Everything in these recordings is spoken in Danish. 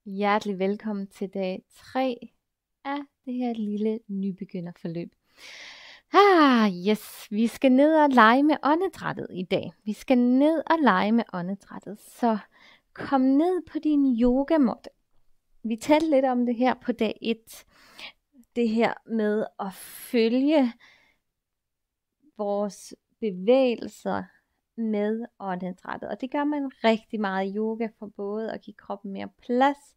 Hjertelig velkommen til dag 3 af det her lille nybegynderforløb. Yes, vi skal ned og lege med åndedrættet i dag. Vi skal ned og lege med åndedrættet, så kom ned på din yogamåtte. Vi talte lidt om det her på dag 1. Det her med at følge vores bevægelser med åndedrættet. Og det gør man rigtig meget i yoga for både at give kroppen mere plads,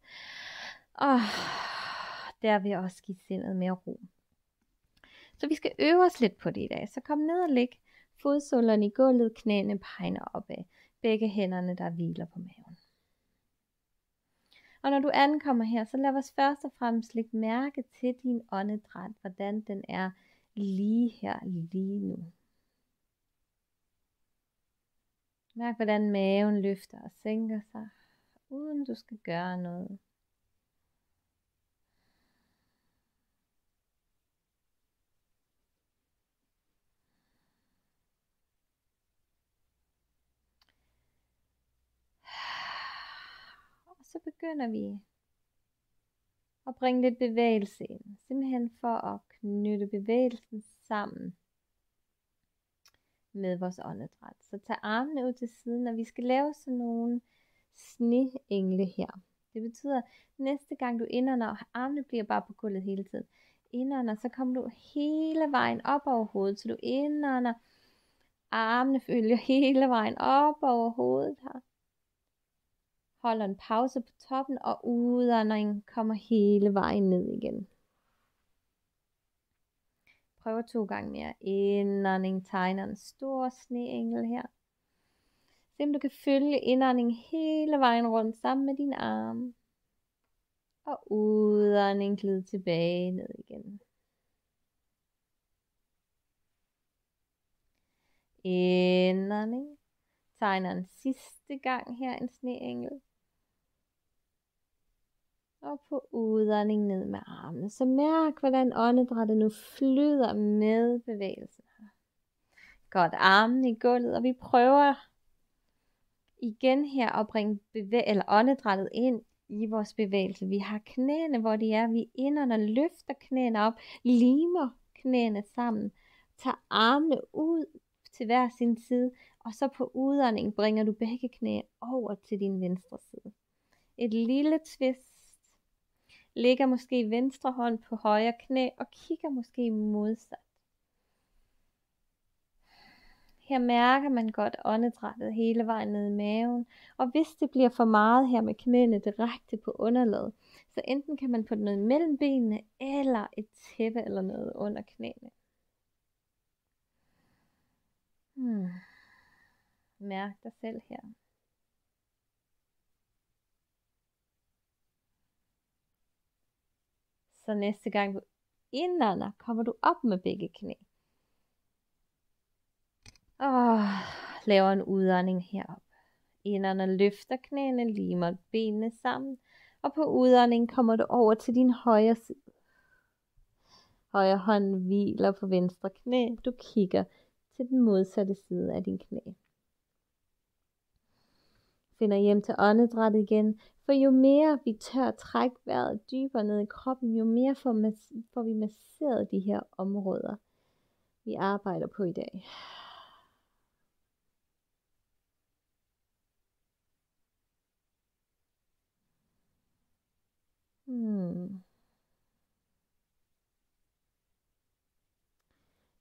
og derved også give sindet mere ro. Så vi skal øve os lidt på det i dag. Så kom ned og læg fodsålerne i gulvet, knæene peger opad. Begge hænderne, der hviler på maven. Og når du ankommer her, så lad os først og fremmest lægge mærke til din åndedræt, hvordan den er lige her, lige nu. Mærk, hvordan maven løfter og sænker sig, uden du skal gøre noget. Og så begynder vi at bringe lidt bevægelse ind, simpelthen for at knytte bevægelsen sammen med vores åndedræt. Så tag armene ud til siden, og vi skal lave sådan nogle sneengle her. Det betyder, at næste gang du indånder, og armene bliver bare på gulvet hele tiden, indånder, så kommer du hele vejen op over hovedet, så du indånder, armene følger hele vejen op over hovedet her. Holder en pause på toppen, og udåndringen kommer hele vejen ned igen. Prøv 2 gange mere. Indånding tegner en stor sneengel her. Se om du kan følge indåndingen hele vejen rundt sammen med dine arme. Og udånding glide tilbage ned igen. Indånding. Tegner en sidste gang her en sneengel. Og på udånding ned med armene. Så mærk, hvordan åndedrættet nu flyder med bevægelsen her. Godt, armene i gulvet, og vi prøver igen her at bringe åndedrættet ind i vores bevægelse. Vi har knæene, hvor de er. Vi indånder, løfter knæene op, limer knæene sammen, tager armene ud til hver sin side, og så på udånding bringer du begge knæ over til din venstre side. Et lille twist. Lægger måske venstre hånd på højre knæ og kigger måske modsat. Her mærker man godt åndedrættet hele vejen ned i maven. Og hvis det bliver for meget her med knæene direkte på underlaget, så enten kan man putte noget mellem benene eller et tæppe eller noget under knæene. Mærk dig selv her. Så næste gang du indånder, kommer du op med begge knæ. Laver en udånding herop. Indånder, løfter knæene, limer benene sammen. Og på udånding kommer du over til din højre side. Højre hånd hviler på venstre knæ. Du kigger til den modsatte side af din knæ. Finder hjem til åndedrættet igen. For jo mere vi tør trække vejret dybere ned i kroppen, jo mere får vi masseret de her områder, vi arbejder på i dag.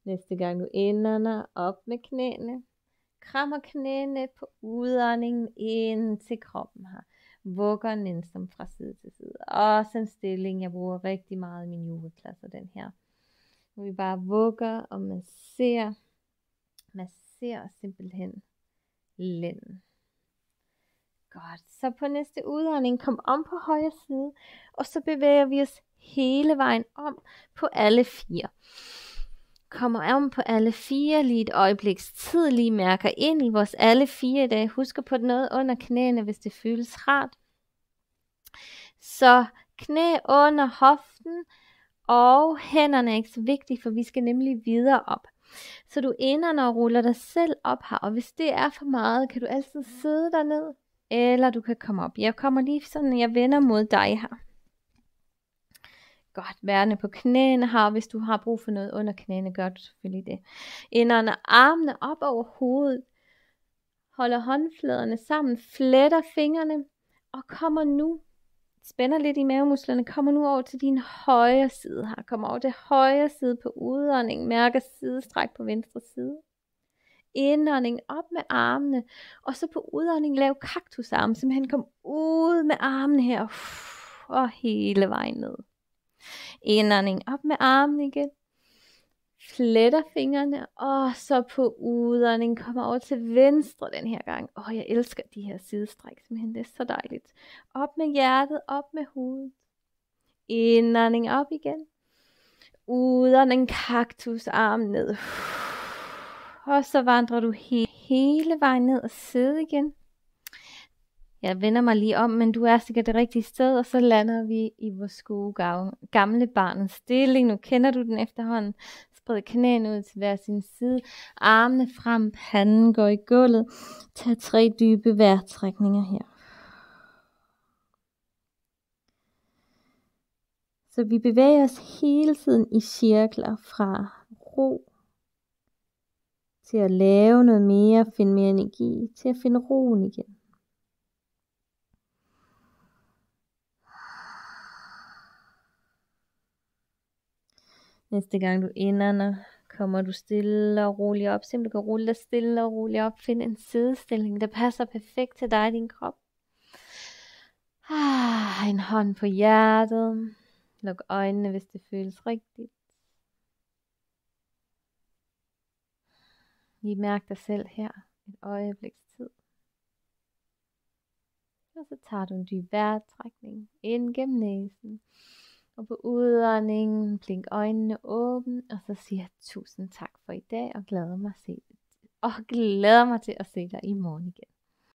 Næste gang du indånder, op med knæene. Krammer knæene på udåndingen ind til kroppen her. Vugger nænsom fra side til side. Også en stilling, jeg bruger rigtig meget i mine yogaklasser, den her. Hvor vi bare vugger og masserer simpelthen lænden. Godt, så på næste udånding, kom om på højre side, og så bevæger vi os hele vejen om på alle 4. Kommer om på alle 4 lige et øjebliks tid, lige mærker ind i vores alle 4 i dag. Husk at putte noget under knæene, hvis det føles rart. Så knæ under hoften, og hænderne er ikke så vigtige, for vi skal nemlig videre op. Så du indånder og ruller dig selv op her, og hvis det er for meget, kan du altid sidde derned eller du kan komme op. Jeg kommer lige sådan, jeg vender mod dig her. Godt, værende på knæene her, hvis du har brug for noget under knæene, gør du selvfølgelig det. Inderne armene op over hovedet, holder håndfladerne sammen, fletter fingrene, og kommer nu, spænder lidt i mavemusklerne, kommer nu over til din højre side her, kommer over til højre side på udånding, mærker sidestræk på venstre side. Indånding op med armene, og så på udånding lav kaktusarm, simpelthen kom ud med armene her, og hele vejen ned. Indånding op med armene igen, fletter fingrene, og så på udånding kommer over til venstre den her gang. Jeg elsker de her sidestræk, simpelthen det er så dejligt. Op med hjertet, op med hovedet. Indånding op igen. Udånding kaktusarm ned. Og så vandrer du hele vejen ned og sidder igen. Jeg vender mig lige om, men du er sikkert det rigtige sted, og så lander vi i vores gode gamle barnets stilling. Nu kender du den efterhånden. Spred knæene ud til hver sin side. Armene frem, panden går i gulvet. Tag 3 dybe vejrtrækninger her. Så vi bevæger os hele tiden i cirkler fra ro til at lave noget mere, finde mere energi, til at finde roen igen. Næste gang du indånder, kommer du stille og roligt op. Simpelthen du kan rulle dig stille og roligt op. Find en sidestilling, der passer perfekt til dig og din krop. En hånd på hjertet. Luk øjnene, hvis det føles rigtigt. Lige mærk dig selv her et øjebliks tid. Og så tager du en dyb vejrtrækning ind gennem næsen. Og på udåndingen, blink øjnene åbne, og så siger jeg tusind tak for i dag, og glæder mig til at se dig i morgen igen.